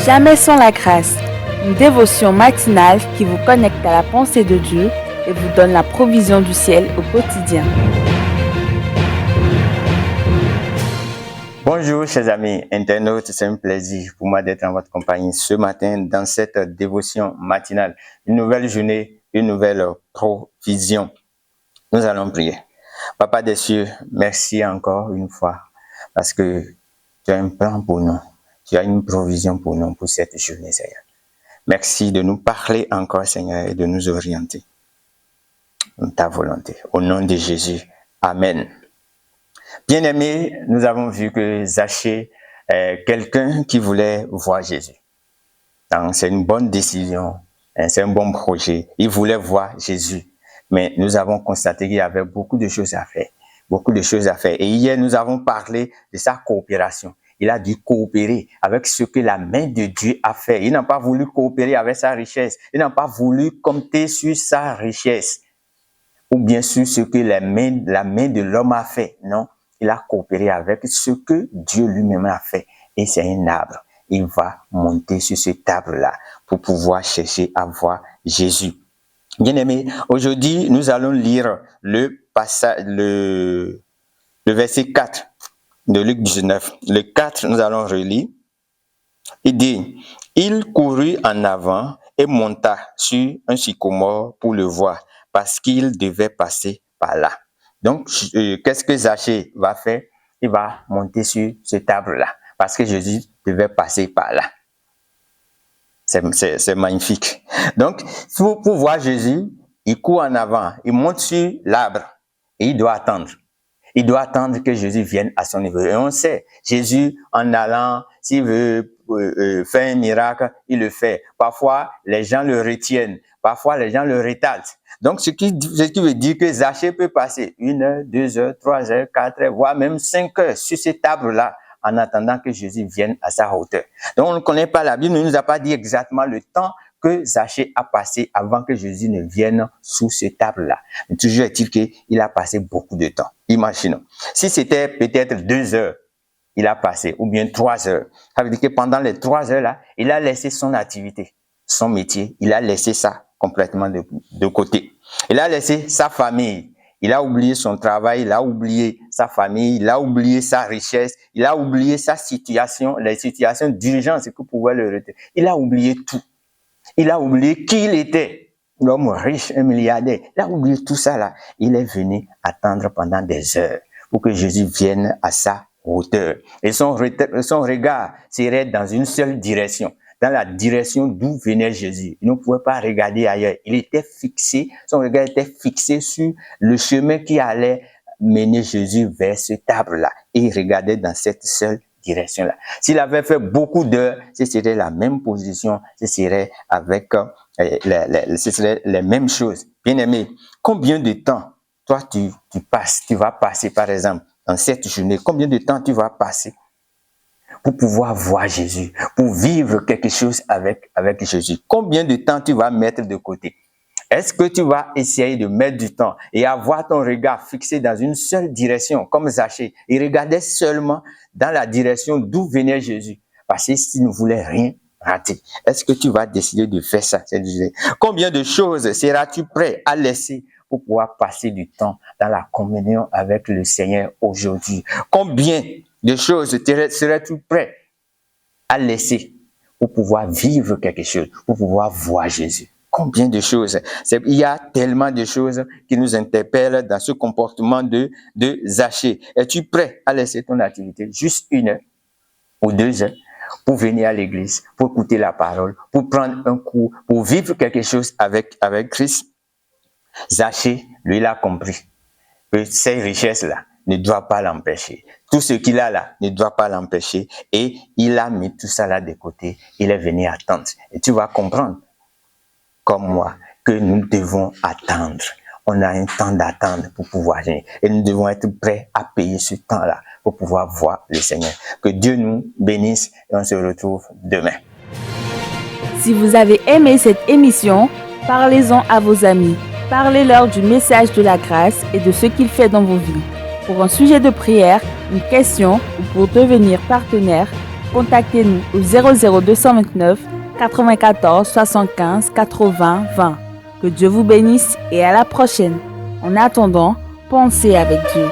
Jamais sans la grâce, une dévotion matinale qui vous connecte à la pensée de Dieu et vous donne la provision du ciel au quotidien. Bonjour chers amis internautes, c'est un plaisir pour moi d'être en votre compagnie ce matin dans cette dévotion matinale. Une nouvelle journée, une nouvelle provision. Nous allons prier. Papa des cieux, merci encore une fois parce que tu as un plan pour nous. Tu as une provision pour nous pour cette journée, Seigneur. Merci de nous parler encore, Seigneur, et de nous orienter dans ta volonté. Au nom de Jésus, Amen. Bien-aimés, nous avons vu que Zachée est quelqu'un qui voulait voir Jésus. Donc, c'est une bonne décision, c'est un bon projet. Il voulait voir Jésus. Mais nous avons constaté qu'il y avait beaucoup de choses à faire. Beaucoup de choses à faire. Et hier, nous avons parlé de sa coopération. Il a dû coopérer avec ce que la main de Dieu a fait. Il n'a pas voulu coopérer avec sa richesse. Il n'a pas voulu compter sur sa richesse. Ou bien sur ce que la main de l'homme a fait. Non, il a coopéré avec ce que Dieu lui-même a fait. Et c'est un arbre. Il va monter sur cet arbre-là pour pouvoir chercher à voir Jésus. Bien-aimés, aujourd'hui, nous allons lire le verset 4 de Luc 19. Le 4, nous allons relire. Il dit, « Il courut en avant et monta sur un sycomore pour le voir, parce qu'il devait passer par là. » Donc, qu'est-ce que Zachée va faire? Il va monter sur cet arbre-là, parce que Jésus devait passer par là. C'est magnifique. Donc, pour voir Jésus, il court en avant, il monte sur l'arbre et il doit attendre. Il doit attendre que Jésus vienne à son niveau. Et on sait, Jésus, en allant, s'il veut faire un miracle, il le fait. Parfois, les gens le retiennent. Parfois, les gens le retardent. Donc, ce qui veut dire que Zachée peut passer 1 heure, 2 heures, 3 heures, 4 heures, voire même 5 heures sur cet arbre-là, en attendant que Jésus vienne à sa hauteur. Donc, on ne connaît pas la Bible, mais il ne nous a pas dit exactement le temps que Zachée a passé avant que Jésus ne vienne sous cet arbre-là. Mais toujours est-il qu'il a passé beaucoup de temps. Imaginons. Si c'était peut-être 2 heures, il a passé, ou bien 3 heures. Ça veut dire que pendant les 3 heures-là, il a laissé son activité, son métier, il a laissé ça complètement de côté. Il a laissé sa famille. Il a oublié son travail, il a oublié sa famille, il a oublié sa richesse, il a oublié sa situation, les situations d'urgence que pouvait le retenir. Il a oublié tout. Il a oublié qui il était. L'homme riche, un milliardaire. Il a oublié tout ça là. Il est venu attendre pendant des heures pour que Jésus vienne à sa hauteur. Et son regard serait dans une seule direction, dans la direction d'où venait Jésus. Il ne pouvait pas regarder ailleurs. Il était fixé, son regard était fixé sur le chemin qui allait mener Jésus vers cet arbre-là. Et il regardait dans cette seule direction-là. S'il avait fait beaucoup d'heures, ce serait la même position, ce serait avec ce serait les mêmes choses. Bien-aimé, combien de temps toi tu vas passer par exemple dans cette journée, combien de temps tu vas passer pour pouvoir voir Jésus, pour vivre quelque chose avec Jésus? Combien de temps tu vas mettre de côté? Est-ce que tu vas essayer de mettre du temps et avoir ton regard fixé dans une seule direction, comme Zachée? Il regardait seulement dans la direction d'où venait Jésus, parce qu'il ne voulait rien rater. Est-ce que tu vas décider de faire ça? Combien de choses seras-tu prêt à laisser pour pouvoir passer du temps dans la communion avec le Seigneur aujourd'hui? Combien de choses serais-tu prêt à laisser pour pouvoir vivre quelque chose, pour pouvoir voir Jésus? Combien de choses? Il y a tellement de choses qui nous interpellent dans ce comportement de Zachée. Es-tu prêt à laisser ton activité juste 1 heure ou 2 heures pour venir à l'église, pour écouter la parole, pour prendre un cours, pour vivre quelque chose avec Christ? Zachée, lui, il a compris que ces richesses-là ne doivent pas l'empêcher. Tout ce qu'il a là ne doit pas l'empêcher. Et il a mis tout ça là de côté. Il est venu attendre. Et tu vas comprendre, comme moi, que nous devons attendre. On a un temps d'attendre pour pouvoir venir. Et nous devons être prêts à payer ce temps-là pour pouvoir voir le Seigneur. Que Dieu nous bénisse et on se retrouve demain. Si vous avez aimé cette émission, parlez-en à vos amis. Parlez-leur du message de la grâce et de ce qu'il fait dans vos vies. Pour un sujet de prière, une question ou pour devenir partenaire, contactez-nous au 00229 94 75 80 20. Que Dieu vous bénisse et à la prochaine. En attendant, pensez avec Dieu.